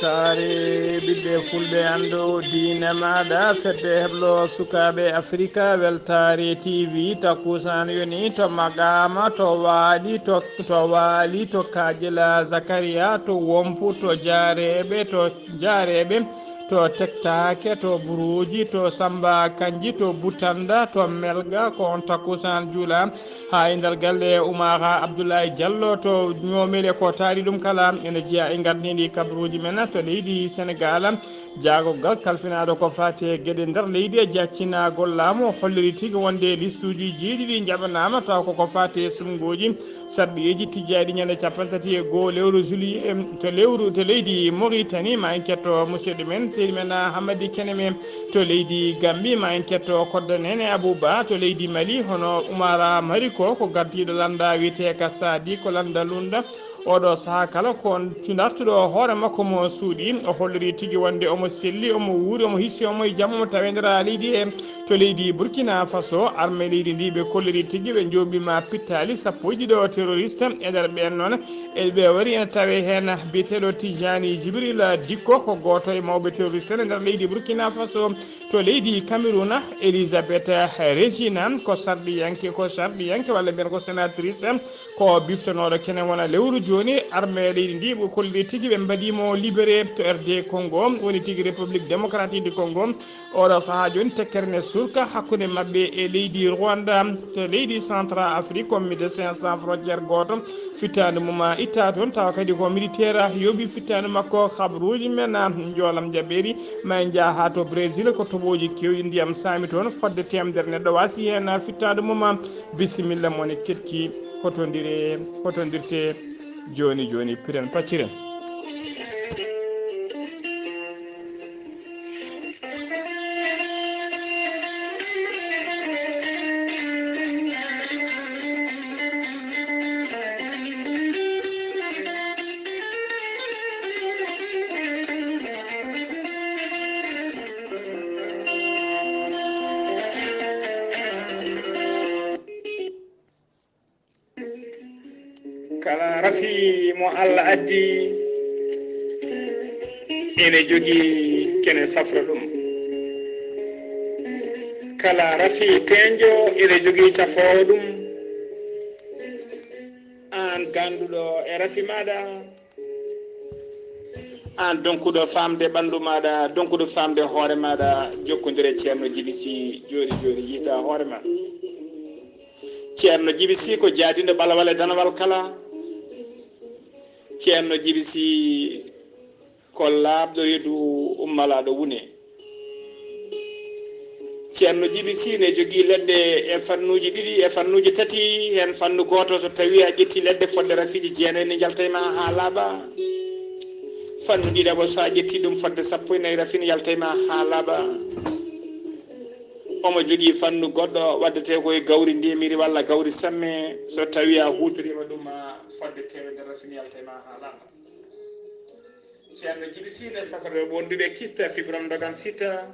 weltare ɓiɓɓe fulɓe ando diine maɗa fedde heblo sukaɓe africa weltare tv takkusan yoni to magama to waali to kajila zacharia to wompu to jareɓe to tektake to buruji to samba kanji to butanda to melga ko on takkusan juula ha e nder galle oumara abdoulaye diallo to ñomele ko taari ɗum kala ene jeeya e gardidi kabaruji men to leydi sénégal jaagogal kalfinaɗo ko fati gueɗe nder leydi e jaccinagol laamu holliri tigui wonde listuji jeeɗiɗi jaɓanama taw koko fati e sumgoji sarɗiyeji tijjaɗi ñande capantati e goho lewru juillet to leydi mauritanie ma en ketto musidɗo men seydi men hamadi kene men to leydi gambi ma en ketto koddo nene abou ba to leydi mali hono oumara mariko ko gardiɗo landa wiyete ka sadi ko landa lunda oɗo saaha kala ko dartuɗo hoore makko mo suuɗi o holliri tigui wonde omo selli omo wuuri omo hissi omo e jaam omo tawedera leydi e to leydi burkina faso armé leydi ndi ɓe kolliri tigui ɓe joɓima pittali sappo e ɗiɗo terroriste e nder ɓen noon eɓe wari ene tawe hen biyeteɗo tijani djibril dikko ko goto e mawɓe terroriste e nder leydi burkina faso to leydi cameroun elisabeth régina ko sarɗiyanke walla mbiyen ko sénatrice ko biftanoɗo kene wona lewru joni armé leydi ndi ɓe kolliri tigui ɓe mbaɗimo libéré to rd congo woni tigui république démocratique du congo oɗo saaha joni tekkere ne surka hakkude mabɓe e leydi rwanda to leydi central afrique comme médecin sans frontiére goto fittade mum itta toon tawa kadi ko militaire yooɓi fittade makko habaruji men joolam jaɓɓeri ma en jaaha to brésil ko toɓoji kewɗi ndiyam saami toon fodde temdere neɗɗo wasi hen fittade mum bisimilla mone ketki hotodirte joni joni piren pacciren kala rafi mo Allah addi ene jogui kene safra ɗum kala rafi peñjo ene jogui cafowo ɗum an ganduɗo e rafi maɗa an donkuɗo famde ɓandu maɗa donkuɗo famde hoore maɗa jokkodire ceerno Djiby Sy joni joni yiita hoore ma ceerno Djiby Sy ko jaadiɗo ɓalawal e danawal kala ceerno Djiby Sy ko laaɓɗo reedu ummalaɗo wune ceerno Djiby Sy ne jogui leɗɗe e fannuji ɗiɗi e fannuji tati hen fannu goto so tawi a ƴetti leɗɗe fodde rafiji jeenayyi ne jaltayma ha laaɓa fannu ɗiɗaɓo sa ƴetti ɗum fodde sappo e nayyi rafi ne jaltayma ha laaɓa omo jogui fannu goɗɗo waddete koye gawri ndemiri walla gawri samme so tawi a hutorima ɗum fodde temedere rafi ne jaltayma ha laaɓa ceerno Djiby Sy ne safata wonduɓe kista fibrom dogan sita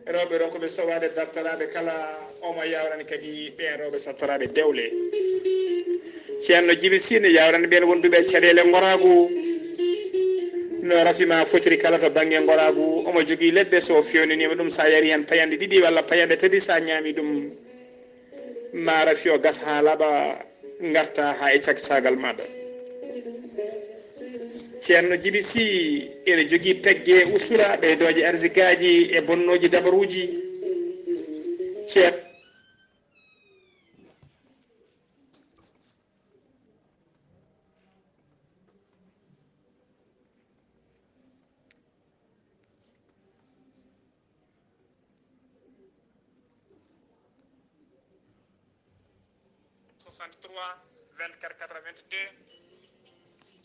rewɓe ronkoɓe sowade dartaraɓe kala omo yawrani kadi ɓen rewɓe sattaraɓe dewle ceerno Djiby Sy ne yawrani ɓen wonduɓe caɗele goragu no rafima fotiri kala to banggue goragu omo jogui leɗɗe so fewninima ɗum sa yari hen payande ɗiɗi walla payande tati sa ñami ɗum ma rafi o gas ha laaɓa garta ha e caggal maɗa ceerno Djiby Sy ene jogui peggue usura ɓeydoje arsiguaji e bonnoji dabaruji ceerno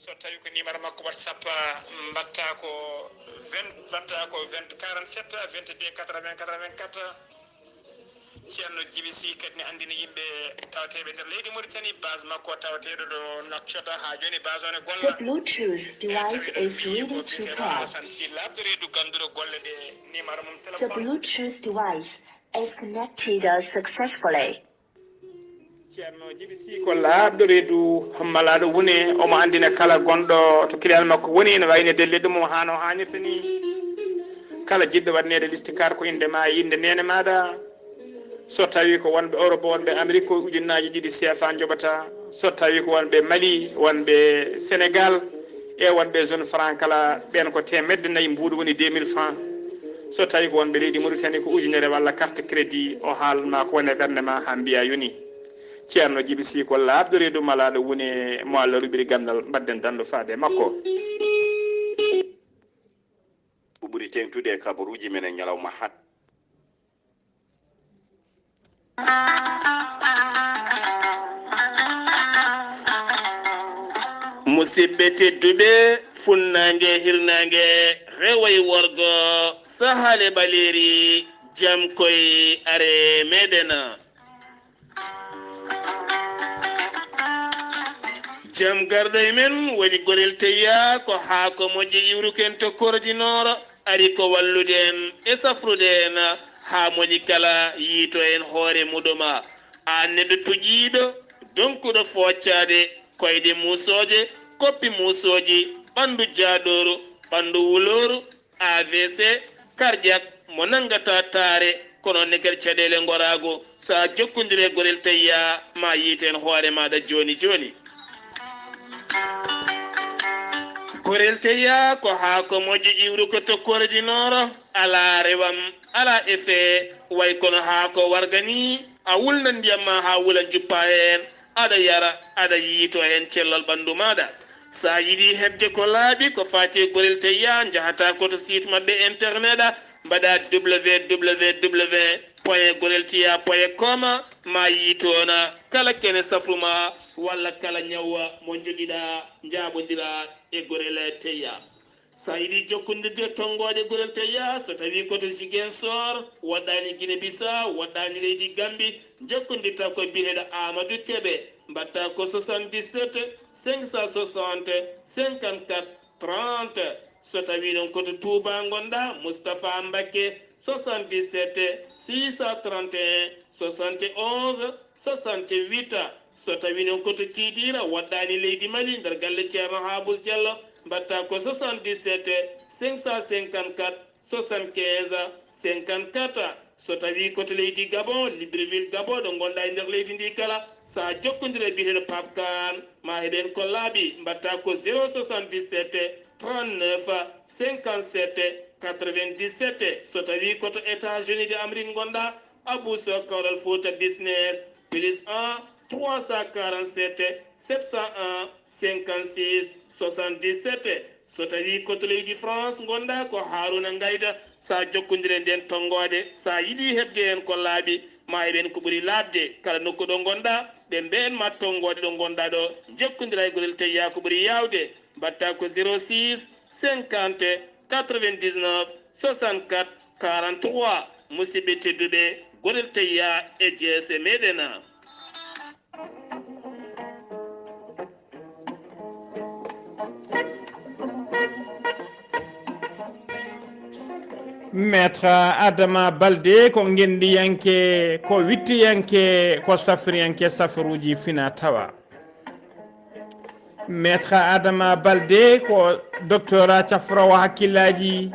so tawi ko numéro makko WhatsApp mbatta ko 20 47 22 80 84 ceerno Djiby Sy kadi ne andina yimɓe tawateɓe nder leydi Mauritanie base makko tawateɗo ɗo Nouakchott ha joni base on e golla Alassane Sy labɗo reedu ganduɗo golle ɗe numéro mum téléphone ceerno jibi si ko laaɓɗo reedu malaɗo wone omo andina kala gonɗo to kilal makko woni ne wayno delleɗo mum hano hannirta ni kala jiɗɗo waɗnede listikar ko inde ma inde nene maɗa so tawi ko wonɓe Europe wonɓe Amérique ko ujunnaji ɗiɗi CFA joɓata so tawi ko wonɓe Mali wonɓe Sénégal e wonɓe zone franc kala ɓen ko temedde nayyi mbuɗo woni 2000 francs so tawi ko wonɓe leydi Mauritanie ko ujunere walla carte crédit o haalma ko woni e ɓernde ma ha mbiya yoni ceerno jibi si ko laaɓɗo reedu malaɗo woni mo Allah ruɓiri gandal mbadden dandu faade makko ɓuri tengtude e kabaruji men e ñalawma hat musidɓe tedduɓe funnange hirnange rewoy worgo sahale ɓaleri jam koye are meɗen jam garɗoye men woni gorel teya ko haako moƴƴi iwruken to korodinoro ari ko wallude en e safrude en ha moƴƴi kala yiito en hoore muɗuma a neɗɗo tuƴiɗo donkuɗo foccade koyɗe musoje koppi musoji ɓandu jaɗoru ɓandu wuloru AVC cardiaque mo nangata taare kono nekel caɗele gorago sa jokkodire gorel tayya ma yiiten hoore maɗa joni joni gorel tayya ko ha ko moƴƴo iwru ko tokkoredinoro ala rewam ala effet way kono ha ko wargani a wulna ndiyam ma ha wulan juppa hen aɗa yara aɗa yiito hen cellal ɓandu maɗa sa yiɗi hebde ko laaɓi ko fati gorel tayya jahata koto site mabɓe internet a mbaɗa www point gorel tiya point com ma yiitona kala kene safruma walla kala ñawwa mo joguiɗa jaɓodira e gorel tayya sa yiɗi jokkodirde tonggode gorel tayya so tawi koto Ziguinchor waɗɗani Guinée Bissau waɗɗani leydi Gambie jokkodirta ko biyeɗo Amadou Kébé mbatta ko 77 560 54 30 so tawi noon koto Touba gonɗa Moustapha Mbacké 77 631 71 68 so tawi noon koto Kidira waɗɗani leydi Mali nder galle ceerno Habous Diallo mbatta ko 77 554 75 54 so tawi koto leydi Gabon Libreville Gabon ɗo gonɗa e nder leydi ndi kala sa jokkodire biyeteɗo papkan ma heɓen ko laaɓi mbatta ko 077 39 57 97 so tawi koto États-Unis de Amérique gonɗa Abou Sow Kawral Fouta business plus 1 347 701 56 77 so tawi koto leydi France gonɗa ko Harouna Ngayda sa jokkodire nden tonggode sa yiɗi hebde hen ko laaɓi ma heɓen ko ɓuuri labde kala nokku ɗo gonɗa ɓe mben ma tonggode ɗo gonɗa ɗo jokkodira e gorel tayya ko ɓuuri yawde mbatta ko 06 50 99 64 43 musidɓe tedduɓe gorel tayya e jeese meɗen maître Adama Baldé ko gendiyanke ko wittiyanke ko safriyanke safaruji fina tawa maître Adama Baldé ko doctorat cafrowo hakkillaji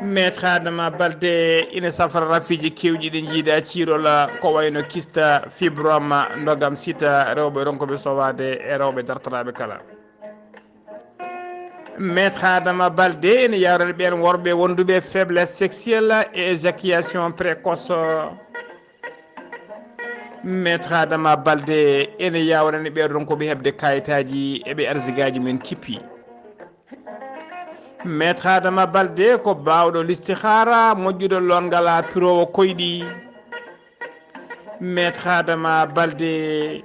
maître Adama Baldé ina safara rafiji kewɗi ɗi jiiɗa ciirola ko wayno kista fibrome ndogam sita rewɓe ronkoɓe sowade e rewɓe dartanaɓe kala maître Adama Baldé ene yawrani ɓen worɓe wonduɓe faiblesse sexuelle et éjaculation précoce maître Adama Baldé ene yawrani ɓen ronkoɓe hebde kayitaji eɓe arsigaji men kippi maître Adama Baldé ko bawɗo listihara moƴƴuɗo longala pirowo koyɗi maître Adama Baldé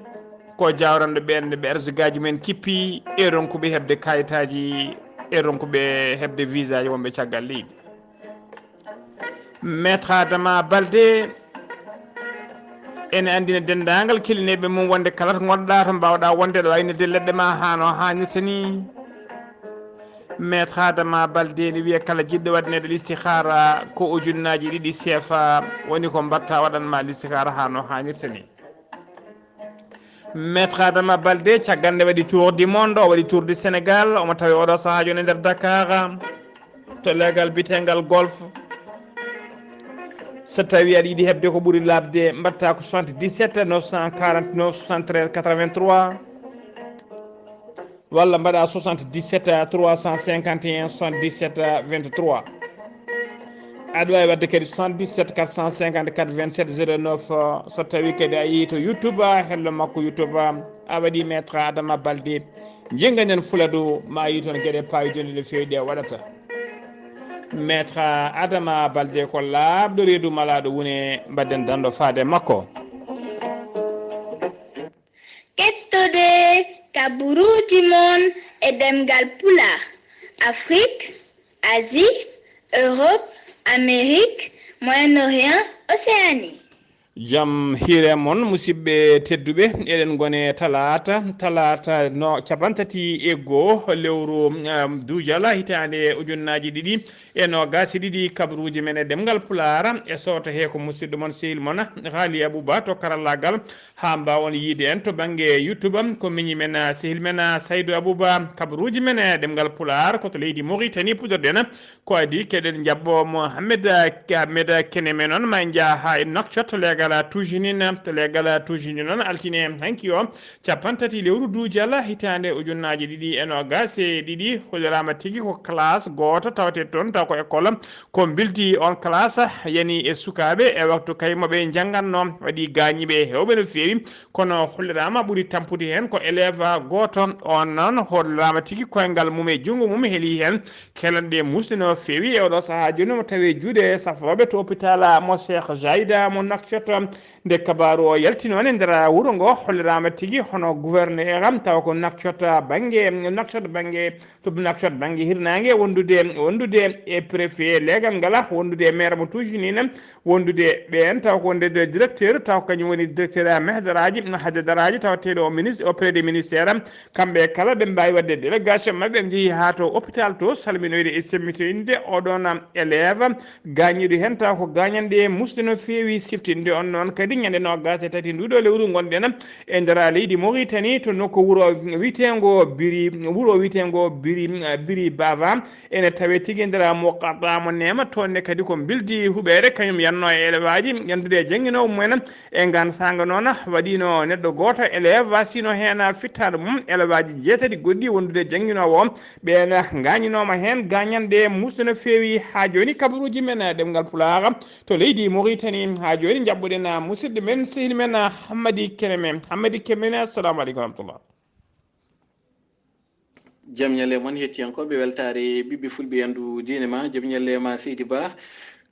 ko jawranɗo ɓen ɓe arsigaji men kippi e ronkuɓe hebde kayitaji e ronkuɓe hebde visa ji wonɓe caggal leydi maître Adama Baldé ene andina dendagal kellineɓe mum wonde kala to gonɗa to mbawɗa wonde ɗo waynede leɗɗe ma hano hannirta ni maître Adama Baldé ne wiya kala jiɗɗo waɗnede listihara ko ujunnaji ɗiɗi CFA woni ko mbatta waɗanma listihara hano hannirta ni maître Adama Baldé caggal nde waɗi tour du monde o waɗi tour du Sénégal omo tawi oɗo saaha joni nder Dakar to legal bitengal golf so tawi aɗa yiiɗi hebde ko ɓuuri labde mbatta ko 77 949 73 83 walla mbaɗa 77 351 77 23 aɗa wawi wadde kadi 77 454 27 09 so tawi kadi a yeehi to YouTube hello makko YouTube a waɗi maître Adama Baldé jenganen Fuladu ma yi toon gueɗe pawi joni no fewi ɗe waɗata maître Adama Baldé ko labɗo reedu malaɗo woni mbadden dando faade makko kettode kaburuji mon e ɗemngal pulaar Afrique, Asie, Europe, Amérique, Moyen-Orient, Océanie. Jam hiire mon musidɓe tedduɓe eɗen gone talata no capantati e goho lewru duujal hitande ujunnaji ɗiɗi e nogasi ɗiɗi kabaruji men e ɗemgal pulaar e sowto he ko musidɗo mon sehil mon Ghalii Abuu Bah to karallagal ha mbawon yiide en to banggue YouTube ko miñi men sehil men Saydou Abou Bah kabaruji men e ɗemgal pulaar koto leydi Mauritanie pudorɗen ko adi keɗen jabbo Mohamed kene men on ma jaa ha e Nouakchott legal tujinin to legal tujini noon altine hanki o capantati lewru duujal hitande ujunnaji ɗiɗi e nogas e ɗiɗi hollirama tigui ko classe goto tawate toon taw ko école ko bildi on classe yani e sukaɓe e waktu kaymoɓe jangganno waɗi gañiɓe hewɓe no fewi kono hollirama ɓuuri tampude hen ko élève goto on noon hollirama tigui koyngal mum e junggo mum heeli hen kelanɗe musde no fewi e oɗo saaha joni mo tawi juuɗe safoɓe to hôpital mo Cheikh Zayda mo Nouakchott nde kabaru o yalti noon e nder wuuro ngo hollirama tigui hono gouverneur am taw ko Nouakchott banggue hirnangue wondude e préfet legal ngala wondude e maire mo tujinina wondude ɓen taw ko wonde directeur taw kañum woni directeur haydaraji tawateɗo o ministre auprès des ministère kamɓe kala ɓe mbawi wadde délégation mabɓe ɓe jeehi ha to hôpital to salminoyde e semmitoyde oɗon élève gañiɗo hen taw ko gañanɗe musde no fewi siftinde on noon kadi ñande nogas e tati nduɗo lewru gonɗen e nder leydi Mauritanie to nokku wuuro witego biri bava ene tawe tigui nder moqaddamo nema tonne kadi ko bildi huɓere kañum yanno e élève aji yandude jangguinowo mumen e gan sanga noon waɗino neɗɗo goto élève wasino hen fittade mum élève aji jeetati goɗɗi wondude jangguinowo o ɓen gañinoma hen gañanɗe musde no fewi ha joni kabaruji men ɗemgal pulaar to leydi Mauritanie ha joni jabɓuɗen musidɗo men sehil men Hammadi Kemene assalamu aleykum warahmatullah jam ñalle moon hettiyankoɓe weltare ɓiɓɓe fulɓe andu diine ma jam ñalle ma Seydi Ba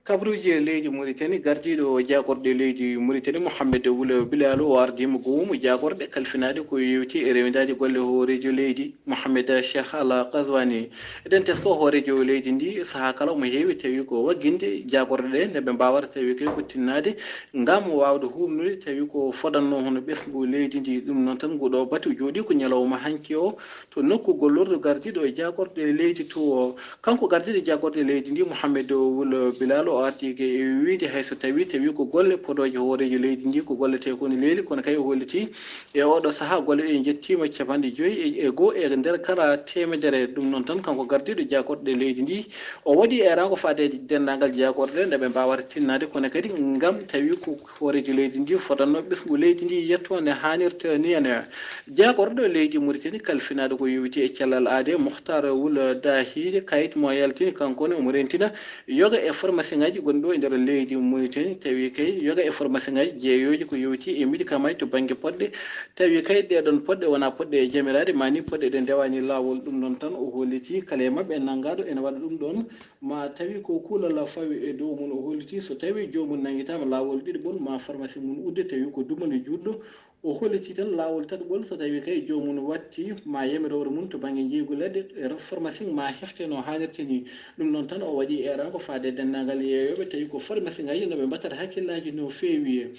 kabruji leydi Mauritanie gardiɗo jagorɗe leydi Mauritanie Mouhamed Wula Bilal o ardima gowum jagorɗe kalfinade ko yewti e rewidaji golle hoorejo leydi Mouhamed Cheikh Ala Qazwani eɗen tesko hoorejo leydi ndi saaha kala mo heewi tawi ko wagginde jagorɗe ɗe nde ɓe mbawata tawi koy ko tinnade ngam wawde humnude tawi ko fodanno hono ɓesgu leydi ndi ɗum noon tan nguɗo batu jooɗi ko ñalawma hanki o to nokku gollordo gardiɗo jagorɗe leydi to kanko gardiɗo jagorɗe leydi ndi Mouhamed Wula Bilal o arti ke wiide hayso tawi ko golle podoje hoorejo leydi ndi ko gollete kono leeli kono kay holliti e oɗo saaha golle ɗe jettima capanɗe joyyi e goho e nder kala temedere ɗum noon tan kanko gardiɗo jagorɗe leydi ndi o waɗi erango fadede dendagal jagorɗe nde ɓe mbawata tinnade kono kadi ngam tawi ko hoorejo leydi ndi fodanno ɓesgu leydi ndi yetto ne hannirta ni ene jagorɗo leydi Mauritanie kalfinade ko yewti e cellal aade Mohtar Wula Dahi kayit mo yaltini kankone omo rentina yoga e pharmacie ngaji gonɗo e nder leydi Mauritanie tawi kay yoga e pharmacie ngaji jeeyoji ko yewti e médicament to banggue poɗɗe tawi kay ɗeɗon poɗɗe wona poɗɗe e jamirade mani poɗɗe ɗe ndewani lawol ɗum noon tan o holliti kala e mabɓe nanggaɗo ene waɗa ɗum ɗon ma tawi ko kuulala fawi e dow mum o holliti so tawi jomum nanguitama lawol ɗiɗi ma pharmacie mum udde tawi ko dumande juɗɗo o holliti tan lawol tataɓol so tawi kay jomum watti ma yamirore mum to banggue jeygu leɗɗe e pharmacie ma hefte no hannirta ni ɗum noon tan o waɗi eran ko faade dennagal yeeyoɓe tawi ko pharmacie ngaji noɓe mbattata hakkillaji no fewi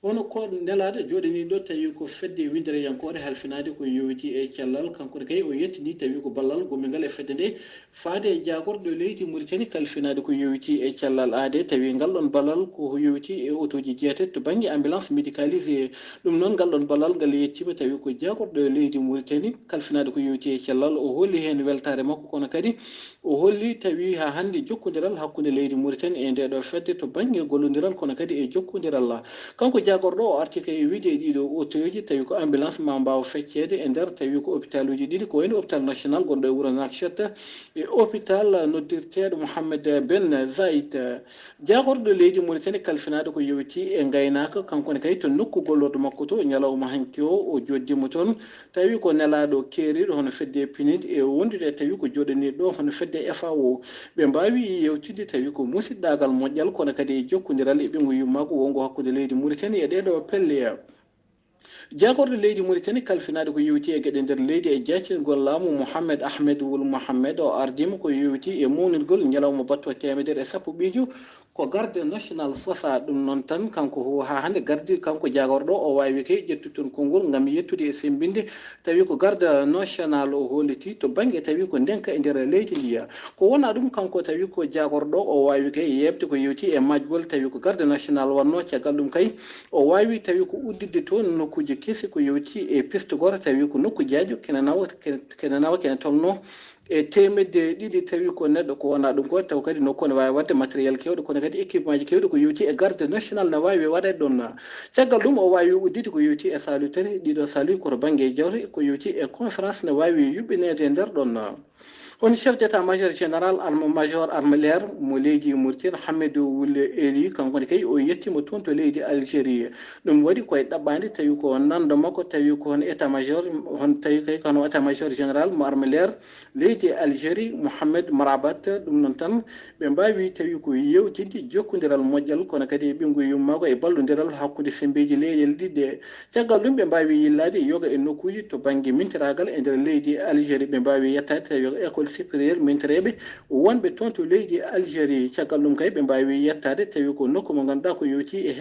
wono ko nelade joɗani ɗo tawi ko fedde windere yankore halfinade ko yowiti e cellal kanko kay o yettini tawi ko ballal gomingal e fedde nde faade e jagorɗo leydi Mauritanie kalfinade ko yowiti e cellal aade tawi ngal ɗon ballal ko yowiti e autoji jeetati to banggue ambulance médicalisé ɗum noon ngal ɗon ballal ngal yettima tawi ko jagorɗo leydi Mauritanie kalfinade ko yowiti e cellal o holli hen weltare makko kono kadi o holli tawi ha hande jokkodiral hakkude leydi Mauritanie e ndeɗo fedde to banggue gollodiral kono kadi e jokkodiral kanko jagorɗo o arti kay wiide e ɗiɗo autoji tawi ko ambulance ma mbawa feccede e nder tawi ko hôpital uji ɗiɗi ko wayno hôpital national gonɗo e wuuro Nouakchott e hôpital noddirteɗo Mouhamed Ben Zaid jagorɗo leydi Mauritanie kalfinade ko yewti e gaynaka kankone kay to nokku gollordo makko to ñalawma hanki o joddima toon tawi ko nelaɗo keeriɗo hono fedde pinide e wondude tawi ko joɗani ɗo hono fedde FAO ɓe mbawi yewtide tawi ko musidɗagal moƴƴal kono kadi e jokkodiral e ɓingu yummako wongo hakkude leydi Mauritanie e ɗeɗo pelle jagorɗo leydi Mauritanie kalfinade ko yewti e gueɗe nder leydi e jaccingol laamu Mouhamed Ahmed Wul Mouhamed o ardima ko yewti e mawnirgol ñalawma batto temedere e sappo ɓiiju ko garde national sosa ɗum noon tan kanko ha hande gardi kanko jagorɗo o wawi kay ƴettu toon konngol gam yettude e sembinde tawi ko garde national o holliti to banggue tawi ko ndenka e nder leydi ndiya ko wona ɗum kanko tawi ko jagorɗo o wawi kay yebde ko yewti e majgol tawi ko garde national wanno caggal ɗum kay o wawi tawi ko uddidde toon nokkuji kesi ko yewti e pistugol tawi ko nokku jaajo kene nawa kene tolno e temedde ɗiɗi tawi ko neɗɗo ko wona ɗum ko taw kadi nokku ne wawi wadde matériel kewɗo kono kadi équipement ji kewɗi ko yewti e garde national ne wawi waɗede ɗon caggal ɗum o wawi uddide ko yewti e salutaire ɗiɗo salui koto banggue jawre ko yewti e conférence ne wawi yuɓɓinede e nder ɗon on chef d' état major général major armelaire mo leydi Mauritanie Hamidou Wule Eli kankone kay o yettima toon to leydi Algérie ɗum waɗi koye ɗaɓɓade tawi ko nando makko tawi ko hono état major hon tawi kay kono état major général mo armelaire leydi Algérie Mohamed Marabat ɗum noon tan ɓe mbawi tawi ko yewtide jokkodiral moƴƴal kono kadi ɓingu yummako e ballodiral hakkude sembeji leyɗele ɗiɗɗe caggal ɗum ɓe mbawi yillade yoga e nokkuji to banggue mintiragal e nder leydi Algérie ɓe mbawi yettade tawi école supérieur mintireɓe wonɓe toon to leydi Algérie caggal ɗum kay ɓe mbawi yettade tawi ko nokku mo ganduɗa ko yewti e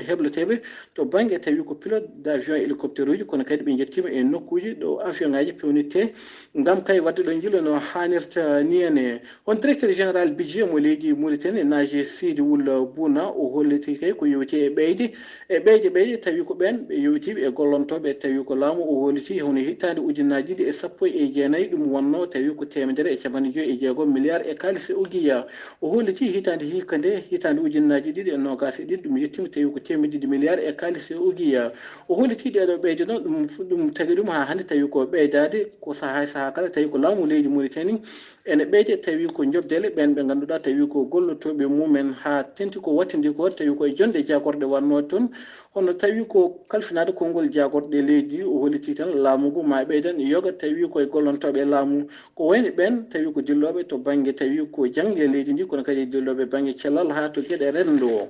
hebloteɓe to banggue tawi ko pilote d' avion hélicoptère uji kono kadi ɓe jettima e nokkuji ɗo avion ngaji pewnirte gam kay wadde ɗo jilla no hannirta niyane on directeur général budget mo leydi Mauritanie nage Sidi Wul Bouna o holliti kay ko yewti e ɓeyde tawi ko ɓen ɓe yewtiɓe e gollontoɓe tawi ko laamu o holliti hono hittande ujunnaji ɗiɗi e sappo e jeenayyi ɗum wonno tawi ko temedere e capanɗe joyyi e jeegom milliard e kalis ogiya o holliti hitande hikka nde hitande ujunnaji ɗiɗi e nogas e ɗiɗi ɗum yettima tawi ko temedde ɗiɗi milliard e kalis ogiya o holliti ɗeɗo ɓeyde noon ɗum tagui ɗum ha hande tawi ko ɓeydade ko saaha kala tawi ko laamu leydi Mauritanie ene ɓeyde tawi ko jobdele ɓen ɓe ganduɗa tawi ko gollotoɓe mumen ha tenti ko wattidi ko tawi koye jonde jagorɗe wanno toon hono tawi ko kalfinade konngol jagorɗe leydi o holliti tan laamu ngu ma ɓeydan yoga tawi koye gollontoɓe laamu ko wayno ɓen tawi ko dilloɓe to banggue tawi ko jangde leydi ndi kono kadi dilloɓe banggue cellal ha to gueɗe rendo o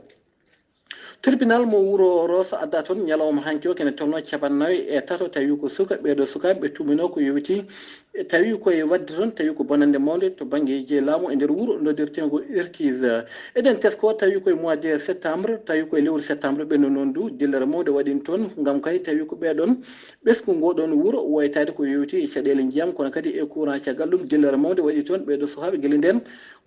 tribunal mo wuuro Rosso adda toon ñalawma hanki o kene tolno 53 tawi ko ɓeɗo sukaɓe ɓe tumino ko yewti tawi koye wadde toon tawi ko bonande mawde to banggue je laamu e nder wuuro noddirtengo Irkise eɗen tesko tawi koye mois de septembre tawi koye lewru septembre ɓenno noon du dillere mawde waɗin toon gam kay tawi ko ɓeɗon ɓesgu ngoɗon wuuro waytade ko yewti e caɗele ndiyam kono kadi e courant caggal ɗum dillere mawde waɗi toon ɓeɗo sukaɓe guila nden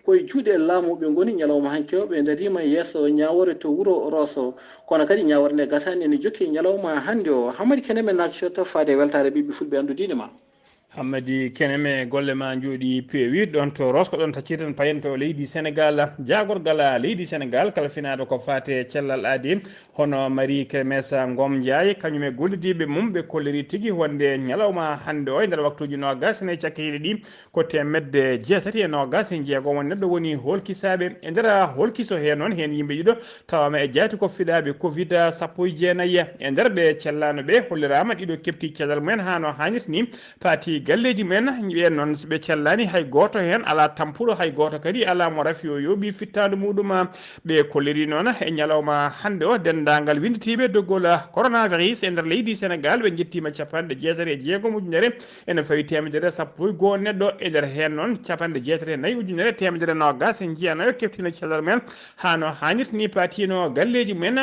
koye juuɗe laamuɓe goni ñalawma hanki o ɓe darima yesso ñawore to wuuro Rosso kono kadi ñawore nde gasani ene jokki ñalawma hande o Hamadi Kene men Nouakchott faade weltare ɓiɓɓe fulɓe andudine ma Hammadi Keneme golle ma jooɗi peewi ɗon to Rosso ɗon tacciten payen to leydi Sénégal jagorgal leydi Sénégal kala finade ko fate cellal aadi hono Marie Kremesa Ngom Ndiaye kañum e gollidiɓe mum ɓe kolliri tigui wonde ñalawma hande o e nder waktuji nogas ne cakkiri ɗi ko temedde jeetati e nogas e jeegom won neɗɗo woni holkisaɓe e nder holkiso he noon hen yimɓe ɗiɗo tawama e jaati ko fiɗaɓe Covid 19 e nder ɓe cellano ɓe hollirama ɗiɗo kepti cellal mumen ha no hannirta ni paati galleji men ɓe noon ɓe cellani hay goto hen ala tampuɗo hay goto kadi ala mo rafi o yoɓi fittade muɗum ɓe kolliri noon e ñalawma hande o dendagal winditiɓe doggol coronavirus e nder leydi Sénégal ɓe jettima 66 ujunere ene fawi 111 neɗɗo e nder hen noon 64 ujunere 120 en jiyanayo keftina cellal men hano hannirta ni patino galleji men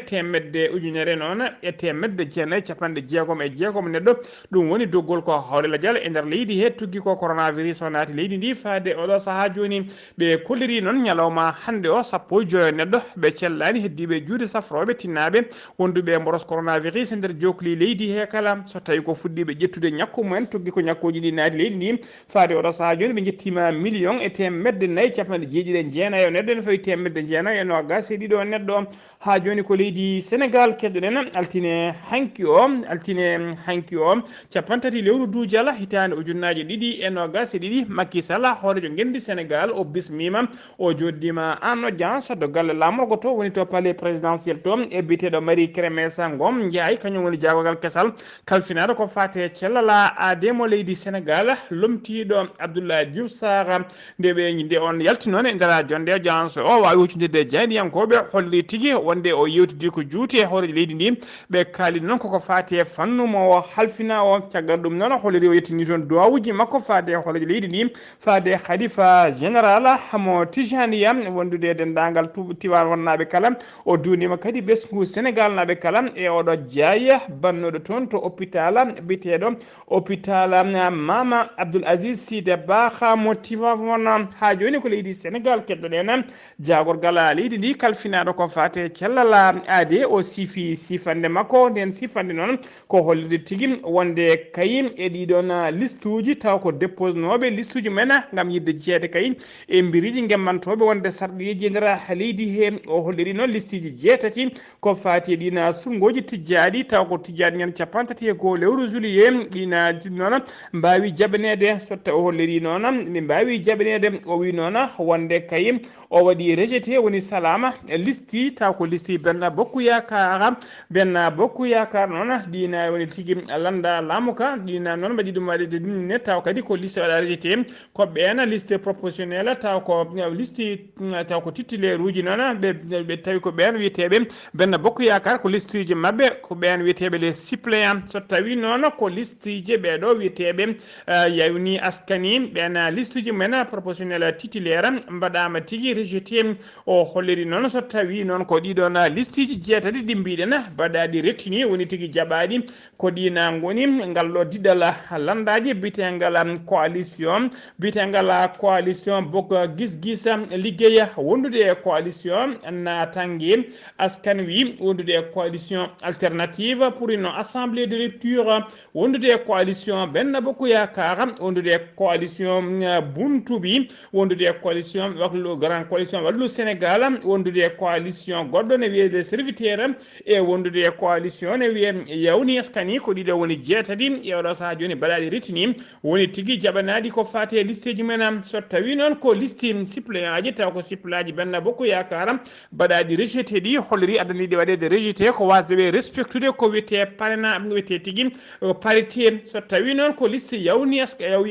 temedde ujunere noon e temedde jeenayyi 66 neɗɗo ɗum woni doggol ko hawlela dial e nder leydi he tuggi ko coronavirus o naati leydi ndi faade oɗo saaha joni ɓe kolliri noon ñalawma hande o 15 neɗɗo ɓe cellani heddiɓe juude safroɓe tinnaɓe wonduɓe mboros coronavirus e nder jokli leydi he kala so tawi ko fuɗɗiɓe ƴettude ñakku mumen tuggi ko ñakkuji ɗi naati leydi ndi faade oɗo saaha joni ɓe jettima 1,4 million neɗɗo ene fawi 1,4 neɗɗo ha joni ko leydi Sénégal keddoɗen altine hanki o 30 lewru duujal hitande ujunnaje 2022 Macky Sall hoorejo gendi Sénégal o bismima o joddima en audience do galle lamorgo to woni to palais présidentiel to e biteɗo Marie Crémessa Ngom Ndiaye kañum woni jagogal kesal kalfinade ko fate cellala ademo leydi Sénégal lomtiɗo Abdoulaye Diouf Sarr nde on yalti noon e nder jonde audience o wawi huccidirde jayniyankoɓe holli tigui wonde o yewtidi ko juuti e hoorejo leydi ndi ɓe kaali noon koko fate fannumo halfina o caggal ɗum noon holliri o yettini toon duwawuji makko fade hoorejo leydi ndi fade khalifa général mo Tijaniya wondude dendagal tiwa wonnaɓe kala o dunima kadi ɓesgu Sénégal naɓe kala e oɗo jeeya bannoɗo toon to hôpital biteɗo hôpital Mama Abdoul Aziz Sy Dabakh mo Tivaouane ha joni ko leydi Sénégal keddoɗen jagorgal leydi ndi kalfinaɗo ko fate cellal aade o sifi sifande makko nden sifande noon ko hollide tigui wonde kayi e ɗiɗon liste uji taw ko dépose noɓe liste uji men gam yidde jeede kayi e mbiriji gemmantoɓe wonde sarɗiji e nder leydi he o holliri noon liste ji jeetati ko fati ɗina surgoji tijjaɗi taw ko tijjaɗi ñande 31 lewru juillet ɗina noon mbawi jaɓanede so tawi o holliri noon ɗi mbawi jaɓanede o wi noon wonde kayi o waɗi rejeté woni salama listi taw ko listi Benno Bokk Yakaar noon ɗina woni tigui landa lamuka ɗina noon mbaɗi ɗum waɗede ɗumne taw kadi ko liste waɗa rejeté ko ɓen liste proportionnel taw ko listi taw ko titulaire uji noon ɓe tawi ko ɓen wiyeteɓe Benno Bokk Yakaar ko liste ji mabɓe ko ɓen wiyeteɓe les suppléants so tawi noon ko liste ji ɓeɗo wiyeteɓe yawni askani ɓen liste ji men proportionnel titulaire mbaɗama tigui rejeté o holliri noon so tawi noon ko ɗiɗon liste ji jeetati ɗi mbiɗen mbaɗaɗi rettini woni tigui jaɓaɗi ko ɗina goni ngalɗo diɗal landaji bitegal coalition bokk guis liggueya wondude e coalition natangue askan wi wondude e coalition alternative pour une assemblée de rupture wondude e coalition Benno Bokk Yakaar wondude e coalition Buntubi wondude e coalition grand coalition Wallu Sénégal wondude e coalition goɗɗo ne wiye les serviteurs e wondude e coalition ne wiye yawni askani ko ɗiɗo woni jeetati e oɗo saaha joni mbaɗaɗi rettini woni tigui jaɓanaɗi ko fate liste ji men so tawi noon ko liste suppléant aji taw ko suppléant aji Benno Bokk Yakaar mbaɗaɗi rejeté ɗi holliri addaniɗi waɗede rejeté ko wasdeɓe respectude ko wiyete parrainage wiyete tigui parité so tawi noon ko liste yawi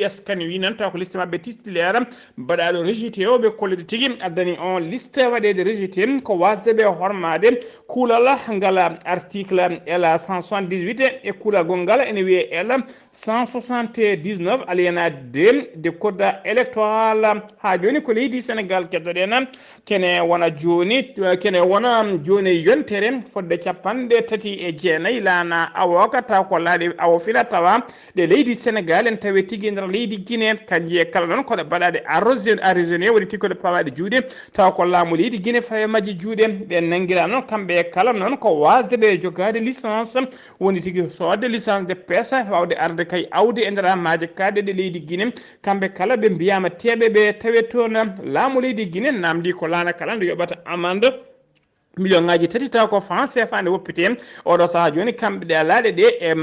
askani wi noon taw ko liste mabɓe titulaire mbaɗaɗo rejeté o ɓe kollide tigui addani on liste waɗede rejeté ko wasdeɓe hormade kuulal ngal article L 178 e kuulal gongal ene wiye L 179 alinéa 2 de code électoral ha joni ko leydi Sénégal keddoɗen kene wona joni yontere fodde 39 lana awoka taw ko laaɗe awo fila tawa de leydi Sénégal en tawi tigui nder leydi Guinée kanji e kala noon koɗe mbaɗade arraisonné woni tigui koɗe pawaɗe juuɗe taw ko laamu leydi Guinée fawe majji juuɗe ɓe nanguira noon kamɓe e kala noon ko wasdeɓe jogade licence woni tigui sodde licence de pêche wawde arde kay awde e nder maaje kadɗe ɗe leydi Guinée kamɓe kala ɓe mbiyama teɓe ɓe tawe toon laamu leydi Guinée namdi ko lana kala nde yoɓata amande million ngaji tati taw ko français fande woppite oɗo saha joni kamɓe ɗe alaɗe ɗe e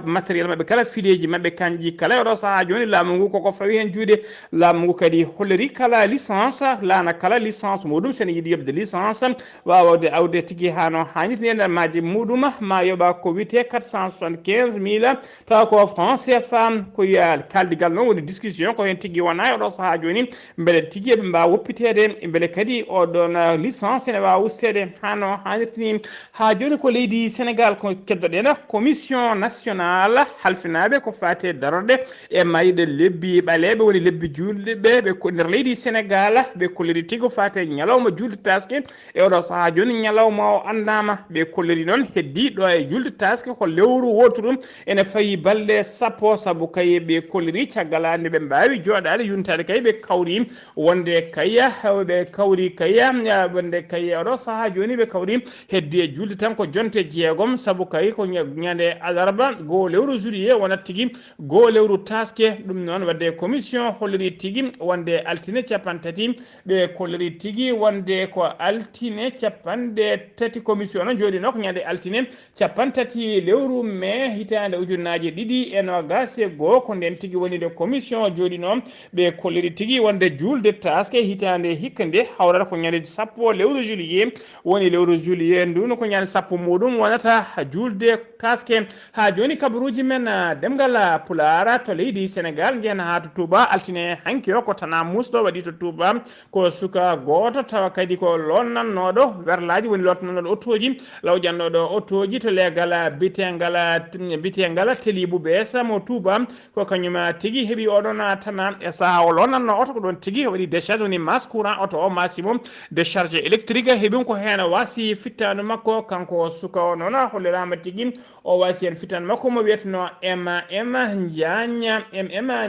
matériel mabɓe kala fileji mabɓe kanji kala oɗo saha joni laamu ngu koko fawi hen juuɗe laamu ngu kadi holliri kala licence laana kala licence muɗum sene yiiɗi yobde licence wawde awde tigui hano hanniti nder maji muɗum ma yoɓa ko wiyete 475 000 taw ko français fam ko yiya kaldigal noon woni discussion ko hen tigui wona e oɗo saha joni beele tigui eɓe mbawa woppitede beele kadi oɗon licence ne wawa ustede hano hannirtini ha joni ko leydi Sénégal ko keddoɗen commission nationale halfinaɓe ko fate darorde e mayde lebbi ɓaleɓe woni lebbi julɗe ɓe ko nder leydi Sénégal ɓe kolliri tigui fate ñalawma julde taske e oɗo saaha joni ñalawma o andama ɓe kolliri noon heddi ɗo e julde taske ko lewru wotuɗum ene fayi balɗe sappo saabu kay ɓe kolliri caggal ande ɓe mbawi joɗade yuntade kay ɓe kawri wonde kayya ɓe kawri kayya wonde kayya oɗo saaha joni ɓe kawri heddi e julde tan ko jonte jeegom saabu kay ko ñande alarba go lewru juillet wonat tigui go lewru taske ɗum noon wadde commission holliri tigui wonde altine capantati ɓe kolliri tigui wonde ko altine capanɗe tati commission no jooɗino ko ñande altine capantati lewru mai hitande ujunnaje ɗiɗi e nogas e goho ko nden tigui woni nde commission jooɗino ɓe kolliri tigui wonde julde taske hitande hikka nde hawrata ko ñande sappo lewru juillet woni lewru juillet nduno ko ñande sappo muɗum wonata julde taske ha joni kabaruji men ɗemgal pulaar to leydi Sénégal jehen ha to Touba altine hanki o ko tana musɗo waɗi to Touba ko suka goto tawa kadi ko lonnannoɗo werlaji woni lotnoɗo autoji lawƴannoɗo autoji to legal bitegal Télibou BS mo Touba ko kañum tigui heeɓi oɗon tana e saaha o lonnanno auto ko ɗon tigui waɗi décharge woni masse courant auto o massimo décharge électrique heeɓi ko hen wasi fittanu makko kanko suka o noon hollirama tigui o wasi hen fittanu makko mo wiyeteno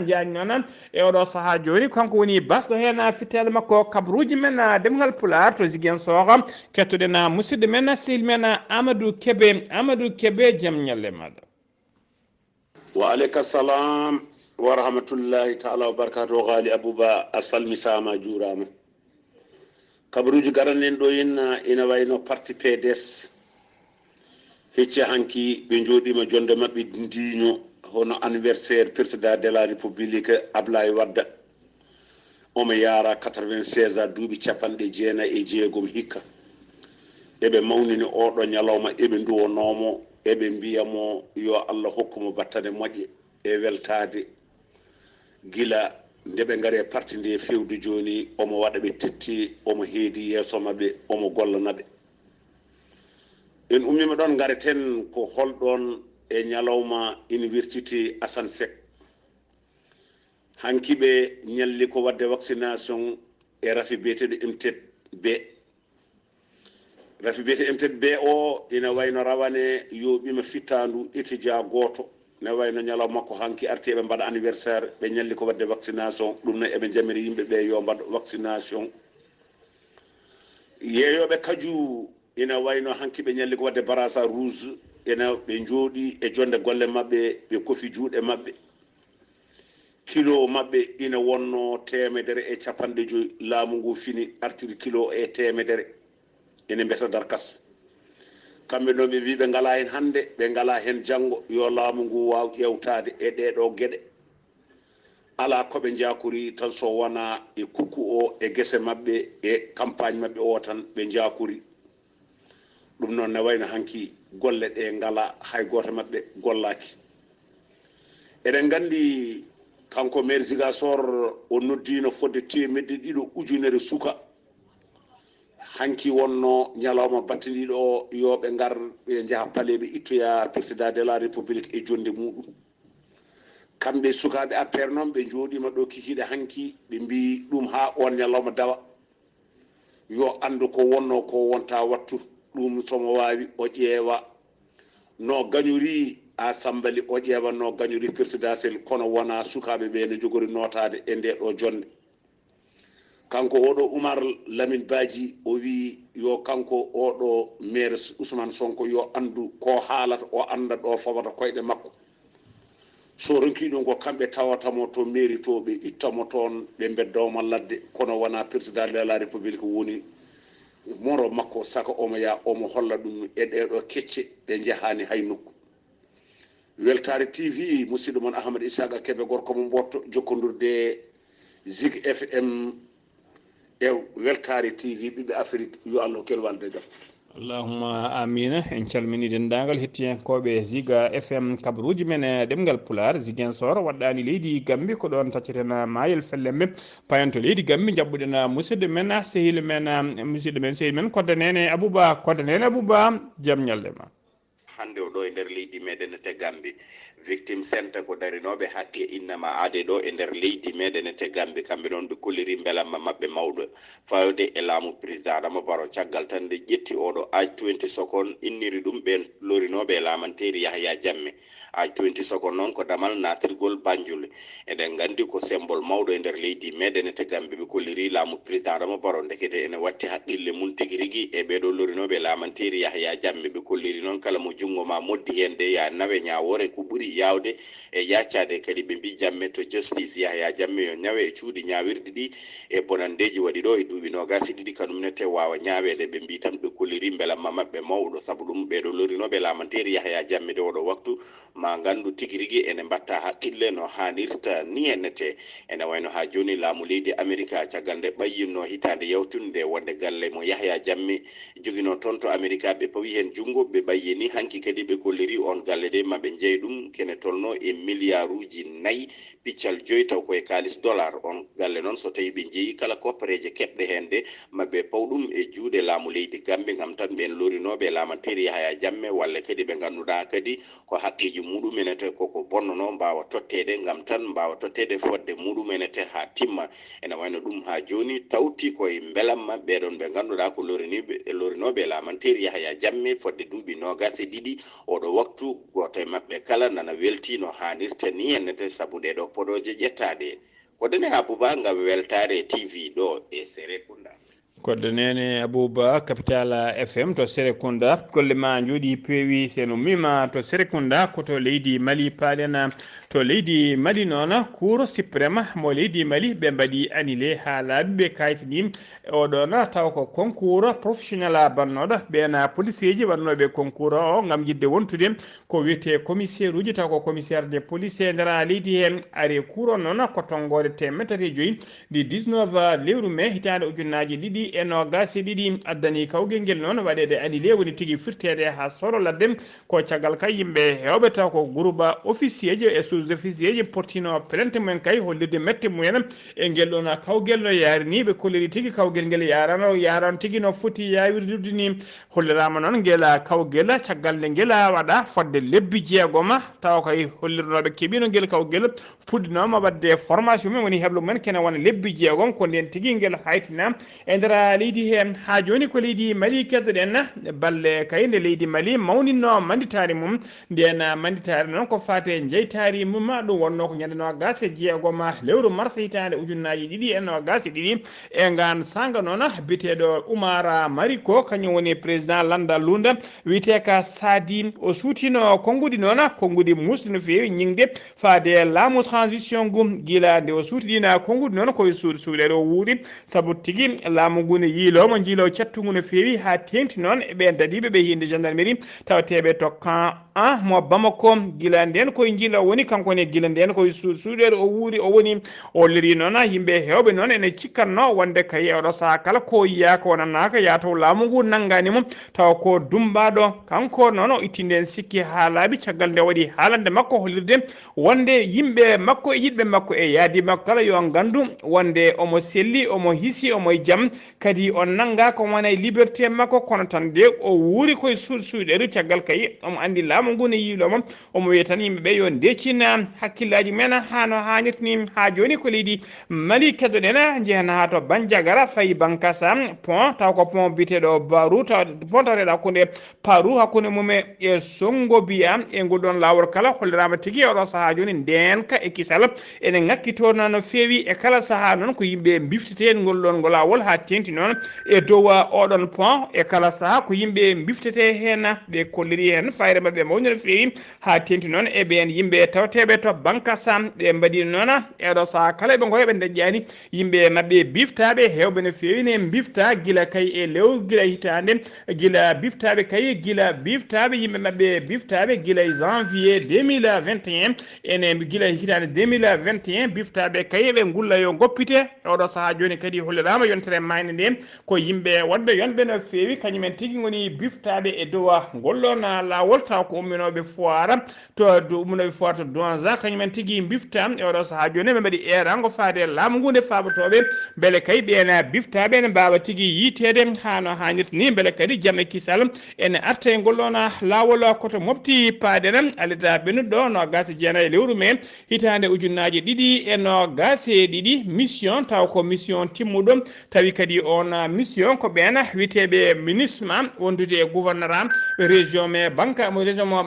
Diagne noon e oɗo saaha joni kanko woni basɗo hen fittade makko kabaruji men ɗemgal pulaar to Ziguinchor kettoɗen musidɗo men sehil men Amadou Kébé jaam ñalle maɗa. wa aleyka salam wa rahmatullahi taala wa barakatuh. Ghalii Abuu Bah a salmitama juurama. kabaruji garanen ɗo ina wayno parti PDS hecci hanki ɓe jooɗima jonde mabɓe ndiño hono anniversaire président de la république Ablaye Wadda omo yaara 96 a duuɓi capanɗe jeenayi e jeegom hikka eɓe mawnini oɗo ñalawma eɓe duwonomo eɓe mbiyamo yo Allah hokkumo battane moƴƴe e weltade gila nde ɓe ngari e parti nde fewde joni omo waɗa ɓe tetti omo heedi yeeso mabɓe omo gollanaɓe. en ummima ɗon gareten ko holɗon e ñalawma université Assane Seck hanki ɓe ñalli ko wadde vaccination e rafi biyeteɗo MTD B o ina wayno rawane yoɓima fittandu étudia goto ne wayno ñalawma ko hanki arti eɓe mbaɗa anniversaire ɓe ñalli ko wadde vaccination ɗum no eɓe jamiri yimɓeɓe yo mbaɗ vaccination yeeyoɓe kaju ina wayno hanki ɓe ñalli ko wadde barasa rouge ina ɓe jooɗi e jonde golle mabɓe ɓe kofi juuɗe mabɓe kilo mabɓe ina wonno 150 laamu ngu fini artiri kilo e 100 ene mbeta darkas kamɓe ɗon ɓe mbi ɓe ngala hen hande ɓe ngala hen janggo yo laamu ngu waw ƴewtade e ɗeɗo gueɗe ala koɓe jakori tan so wona e kukku o e guese mabɓe e campagne mabɓe o tan ɓe jakori ɗum noon ne wayno hanki golle ɗe ngala hay goto mabɓe gollaki. eɗen gandi kanko maire Ziguinchor o noddino fodde 200 ujunere suka hanki wonno ñalawma battidiɗo o yoɓe ngar ɓe jaaha paale ɓe ittoya président de la république e jonde muɗum kamɓe sukaɓe APR noon ɓe jooɗima ɗo kikiɗe hanki ɓe mbi ɗum ha on ñalawma dawa yo andu ko wonno ko wonta wattu ɗum somo wawi o ƴeewa no gañori assemblée o ƴeewa no gañori présidentiel kono wona sukaɓe ɓe ne jogori notade e nde ɗo jonde. kanko oɗo Oumar Lamine Badji o wi yo kanko oɗo maire Ousmane Sonko yo andu ko haalata o anda ɗo fawata koyɗe makko so ronki ɗum ko kamɓe tawatamo to mairie to ɓe ittamo toon ɓe beddawma ladde kono wona président de la république woni moro makko saka omo ya omo holla ɗum e ɗeɗo kecce ɗe jahani hay nokku. Weltare TV musidɗo mon Ahmad Isaga Kebe gorko mo Mborto jokkondurde Zig FM e Weltare TV ɓiɓɓe Afrique yo Allah kel walde jam. Allahumma amina. En calmini dendagal hettiyankoɓe Ziga FM kabaruji men ɗemngal pulaar Ziguinchor waɗɗani leydi Gambie ko ɗon tacceten mayel fellembe payanto leydi Gambie jabɓuɗen musidɗo men sehil men musidɗo men sehil men kodde nene Abou Bah jaam ñalle ma. hande o ɗo e nder leydi meɗen te Gambie victime centre ko darinoɓe hakke innama ade ɗo e nder leydi meɗen te Gambie kamɓe noon ɓe kolliri belamma mabɓe mawɗo fawde e laamu président Adama Barrow caggal tan nde ƴetti oɗo age 20 sokon inniri ɗum ɓen lorinoɓe lamanteri Yahya Jammeh age 20 sokon noon ko damal natirgol Banjul eɗen gandi ko symbole mawɗo e nder leydi meɗen te Gambie ɓe kolliri laamu président Adama Barrow ndekete ene watti haqqille mum tigui rigui e ɓeɗo lorinoɓe lamanteri Yahya Jammeh ɓe kolliri noon kala mo jungo ma moddi hende ya nawe ñawore ko ɓuuri yawde e yaccade kadi ɓe mbi Jammeh to justice Yahya Jammeh yo ñawe e cuuɗi ñawirɗi ɗi e bonandeji waɗi ɗo e duuɓi nogas ɗiɗi kanum nete wawa ñawede ɓe mbi tan ɓe kolliri belamma mabɓe mawɗo saabu ɗum ɓeɗo lorinoɓe lamanteri Yahya Jammeh de oɗo waktu ma gandu tigui rigui ene mbatta haqqille no hanirta ni hennete ene wayno ha joni laamu leydi America caggal nde ɓayyinno hitande yawtunde wonde galle mo Yahya Jammeh joguino toon to America ɓe pawi hen jungo ɓe ɓayyini hanki kadi ɓe kolliri on galle de maɓe jeeyi ɗum kene tolno e milliarduji 4 piccal 5 taw koye kalis dollar on galle noon so tawi ɓe jeeyi kala koppareje keɓɗe hende maɓe paw ɗum e juuɗe laamu leydi Gambie gam tan ɓen lorinoɓe lamanteri Yahya Jammeh walla kadi ɓe ganduɗa kadi ko haqqiji muɗumenete koko bonnono mbawa tottede gam tan mbawa tottede fodde muɗumenete ha timma ene wayno ɗum ha joni tawti koye belamma ɓeɗon ɓe ganduɗa ko lorinoɓe lamanteri Yahya Jammeh fodde duuɓi nogas e ɗiɗi oɗo waktu goto e mabɓe kala nana welti no hanirta ni hennete saabu ɗeɗo poɗoje ƴettade ko dene Abou Bah ngam Weltare TV ɗo e Serekunda. kodde nene Abou Bah capital FM to Serekunda golle ma jooɗi peewi seno mima to Serekunda koto leydi Mali paɗen to leydi Mali noon cour suprême mo leydi Mali ɓe mbaɗi annulé ha laaɓi ɓe kaytini oɗon taw ko concours professionnel bannoɗo ɓen policier ji wannoɓe concours o gam yidde wontude ko wiyete commissaire uji taw ko commissaire des policiers nder leydi hen ari cour o noon ko tongode 3.5 di 19 lewru mai hitande ujunnaji ɗiɗi e nogas ɗiɗi addani kawgel ngel noon waɗede annulé woni tigui firtede ha soro ladde ko caggal kay yimɓe hewɓe taw ko groupe officier ji e sous officier ji portino plainte mumen kay hollirde mette mumen e ngel ɗon kawgel no yarini ɓe kolliri tigui kawgel ngel yarano tigui no foti yawirdude ni hollirama noon ngel kawgel caggal nde ngel waɗa fodde lebbi jeegoma taw kay hollirnoɓe keeɓino ngel kawgel puɗɗinoma wadde formation mum woni heblo mumen kene wona lebbi jeegom ko nden tigui ngel haytina e nder leydi he ha joni ko leydi Mali keddoɗen balle kay nde leydi Mali mawninno manditari mum nden manditari noon ko fate jeytari mum ɗum wonno ko ñande nogas e jeegom lewru mars hitande ujunnaji ɗiɗi e nogas ɗiɗi e ngan sanga noon biteɗo Oumar Mariko kañum woni président landa lunda wiyete ka Sadi o suutino konngudi noon konngudi musde no fewi ñingde faade laamu transition gum guila nde o suutiɗina konngudi noon koye suuɗere o wuuri saabu tigui laamu ngu ne yiilomo jiilo cattugu no fewi ha tengti noon ɓe dadiɓe ɓe hinde gendarmerie tawateɓe to camp 1 mo Bamako guila nden koye jiilo woni kankone guila nden koye suuɗere o wuuri o woni o liri noon yimɓe hewɓe noon ene cikkanno wonde kay oɗo saaha kala ko yiya ko wonanaka ya taw laamu ngu nangganimo taw ko dumbaɗo kanko noon o itti nden sikki ha laaɓi caggal nde waɗi haalande makko hollirde wonde yimɓe makko e yiɗɓe makko e yaadi makko kala yo gandu wonde omo selli omo hiisi omo e jaam kadi o nanga ko wona e liberté makko kono tan de o wuuri koye suuɗeru caggal kay omo andi laamu ngu ne yiilomo omo wiya tan yimɓeɓe yo deccina hakkillaji men hano hannirtini ha joni ko leydi Mali keddoɗen jeehen ha to Bandiagara fayi Bankassa pont taw ko pont biteɗo Barou taw pont tawreɗa hakkude Parou hakkude mum e Songobiya e ngol ɗon lawol kala hollirama tigui oɗo saaha joni ndenka e kisal ene ngakkito no fewi e kala saaha noon ko yimɓe biftete ngol ɗon ngo lawol ha tengti noon e dow oɗon pont e kala saaha ko yimɓe biftete hen ɓe kolliri hen fayre mabɓe mawni no feewi ha tenti noon e ɓen yimɓe tawteɓe to bankasam ɓe mbaɗi noon eɗo saha kala ɓe goyo ɓe daƴƴani yimɓe mabɓe biftaɓe hewɓe no fewi ne bifta gila kay e lew gila hitande gila biftaɓe kay gila biftaɓe yimɓe mabɓe biftaɓe gila janvier 2021 ene gila hitande 2021 biftaɓe kay ɓe gulla yo goppite oɗo saha joni kadi hollirama yontere mayde nde ko yimɓe wonɓe yonɓe no fewi kañumen tigui goni biftaɓe e dowa gollona lawol taw ko umminoɓe foire to umminoɓe foire to donza kañumen tigui bifta e oɗo saha joni ɓe mbaɗi erango faade laamu ngu nde faɓotoɓe beele kay ɓena biftaɓe ne mbawa tigui yitede hano hannirta ni beele kadi jamme kisal ene arta e gollona lawol koto mofti paadena alita ɓennuɗo no gasi jeenayi lewru me hitande ujunnaji ɗiɗi e no gasi ɗiɗi mission taw ko mission timmuɗo tawi kadi on mission ko ɓen witeɓe ministre wondude e gouvernorat région me banque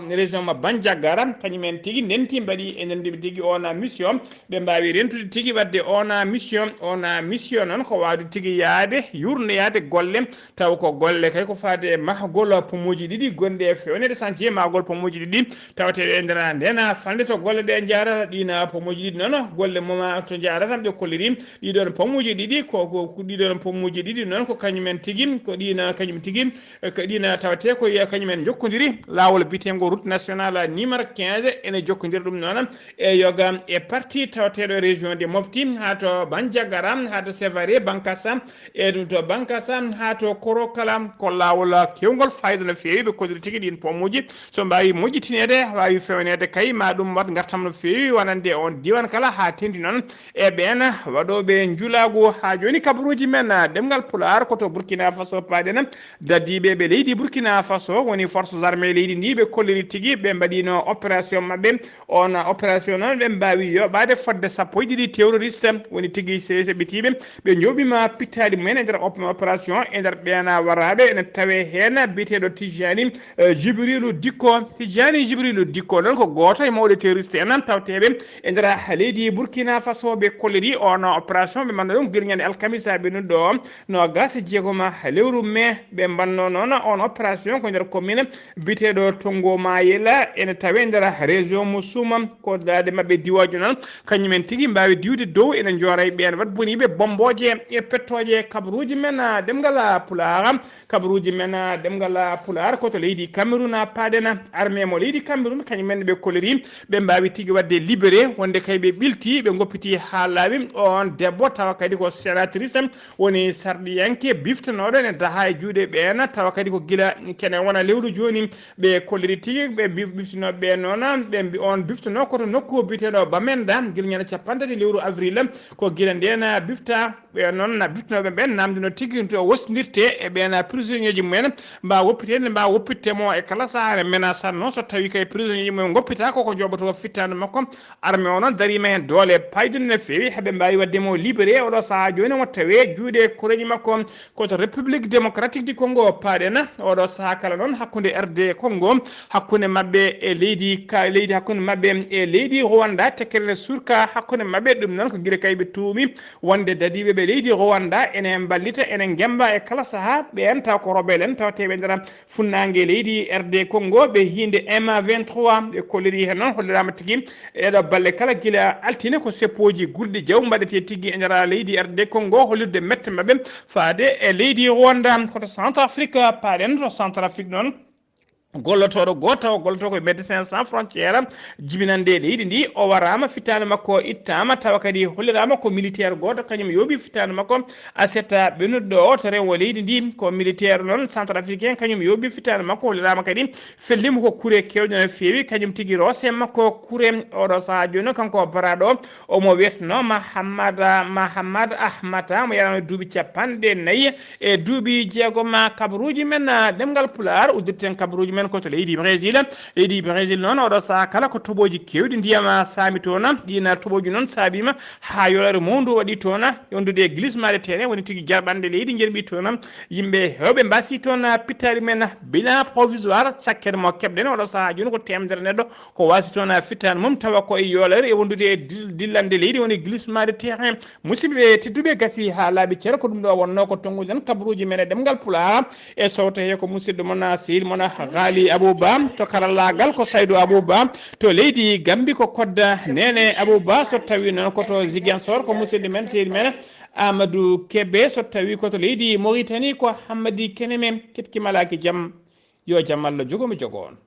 région mo bandiagara kañumen tigui ndenti mbaɗi e ndendiɓe tigui on mission ɓe mbawi rentude tigui wadde on mission noon ko wawde tigui yaade yurneyade golle taw ko golle kay ko fade mahgol pomoji ɗiɗi gonɗe e fewnede chantier mahgol pomoji ɗiɗi tawateɗe e nder ndena fande to golle ɗe jarata ɗina pomoji ɗiɗi noon golle moma to jarata ɓe kolliri ɗiɗon pomoji ɗiɗi ko ɗiɗon pomoji ɗiɗi noon ko kañumen tigui ko ɗina kañum tigui ko ɗina tawate ko kañumen jokkodiri lawol bitego route nationale numéro 15 ene jokkodiri ɗum noon e yoga e parti tawateɗo région de mofti ha to bandiagara ha to sévaré bankasa e ɗum to bankasa ha to korokala ko lawol kewgol fayida no fewi ɓe kodiri tigui ɗin pomoji so mbawi moƴƴitinede wawi fewnede kay ma ɗum wat gartam no fewi wonande on diwan kala ha tendi noon e ɓen waɗoɓe juulagu ha joni kabaruji men ɗemgal pulaar koto Burkina Faso paɗena daddiɓe ɓe leydi Burkina Faso woni forces armées leydi ndi ɓe kolliri tigui ɓe mbaɗino opération mabɓe on opération noon ɓe mbawi yoɓade fodde sappo e ɗiɗi terroriste woni tigui seɓetiɓe ɓe joɓima pittadi mumen e nder opération e nder ɓena waraɓe ene tawe hen biteɗo Tijani Jibrilu Dikko noon ko goto e mawɗe terroriste en tawteɓe e nder leydi Burkina Faso ɓe kolliri on opération ɓe mbanno ɗum guirñande alkamisa ɓennuɗo o no gasa jeegoma lewru mai ɓe mbanno noon on opération ko nder commune biteɗo Tongo Mayela ene tawe nder région mo Souma ko dade mabɓe diwaji noon kañumen tigui mbawi diwde dow ene joora e ɓen wat boniɓe bomboje e pettoje kabaruji men ɗemgal pulaar koto leydi Cameroun paɗena armée mo leydi Cameroun kañumen ɓe kolliri ɓe mbawi tigui wadde libéré wonde kay ɓe ɓilti ɓe goppiti ha laaɓi on debbo tawa kadi ko sénatrice woni sarɗiyanke biftanoɗo ene daha e juuɗe ɓen tawa kadi ko guila kene wona lewru joni ɓe kolliri tigui ɓe biftinoɓe ɓe noon ɓe on biftano koto nokku biteɗo Bamenda guila ñande capantati lewru avril ko guila ndena bifta ɓe noon biftanoɓe ɓen namdino tigui to wosdirte e ɓen prisonnier ji mumen mbawa woppitede mbawa woppittemo e kala saaha ne menaçat noon so tawi kay prisonnier ji mumen goppita koko joɓoto fittade makko armée o noon darima hen doole paydude no fewi heɓe mbawi waddemo libéré oɗo saaha joni mo tawe juuɗe koreji makko koto république démocratique du Congo paɗena oɗo saaha kala noon hakkude RD Congo hakkude mabɓe e leydi hakkude mabɓe e leydi Rwanda tekkere surka hakkude mabɓe ɗum noon ko guila kay ɓe tuumi wonde dadiɓe ɓe leydi Rwanda ene ballita ene gemba e kala saaha ɓen taw ko robel en tawteɓe nder funnague leydi RD Congo ɓe hinde M23 ɓe kolliri hen noon hollirama tigui eɗo balle kala guila altine ko seppoji gulɗi jaw mbaɗete tigui e nder leydi RD Congo hollirde mette mabɓe faade e leydi Rwanda koto Centrafrique paɗen to Centrafrique noon gollotoɗo goto golloto koye médecin sans frontiére jibinande leydi ndi o warama fittade makko ittama tawa kadi hollirama ko militaire goto kañum yooɓi fittade makko asetta ɓennuɗo o to rewo leydi ndi ko militaire noon centrafricain kañum yooɓi fittade makko hollirama kadi fellima ko kuure kewɗe no fewi kañum tigui rose makko kuure oɗo saaha joni kanko baraɗo omo wiyeteno Mahamad Ahmata mo yarano duuɓi capanɗe nayyi e duuɓi jeegom kabaruji men ɗemgal pulaar uddirten kabaruji men koto leydi Brésil noon oɗo saaha kala ko toɓoji kewɗi ndiyam saami toon ɗina toɓoji noon saabima ha yolare mondu waɗi toon yondude glissement de terrain woni tigui jarɓande leydi jerɓi toon yimɓe hewɓe mbasi toon pittari men bilan provisoire sakkede mo keɓɗen oɗo saaha joni ko temdere neɗɗo ko wasi toon fittade mum tawa ko e yolare e wondude e dillande leydi woni glissement de terrain musidɓe tedduɓe gasi ha laaɓi ceero ko ɗum ɗo wonno ko tonguɗen kabaruji men e ɗemgal pulaar e sowto he ko musidɗo moon sehil moon Ghalii Abuu Bah to karallagal ko Saydou Abou Bah to leydi Gambi ko kodda Nene Abou Bah so tawi noon koto Ziguinchor ko musidɗo men seydi men Amadou Kébé so tawi koto leydi Mauritanie ko Hammadi Kenemen ketkimalaki jaam yo jaam Allah jogomi jogo on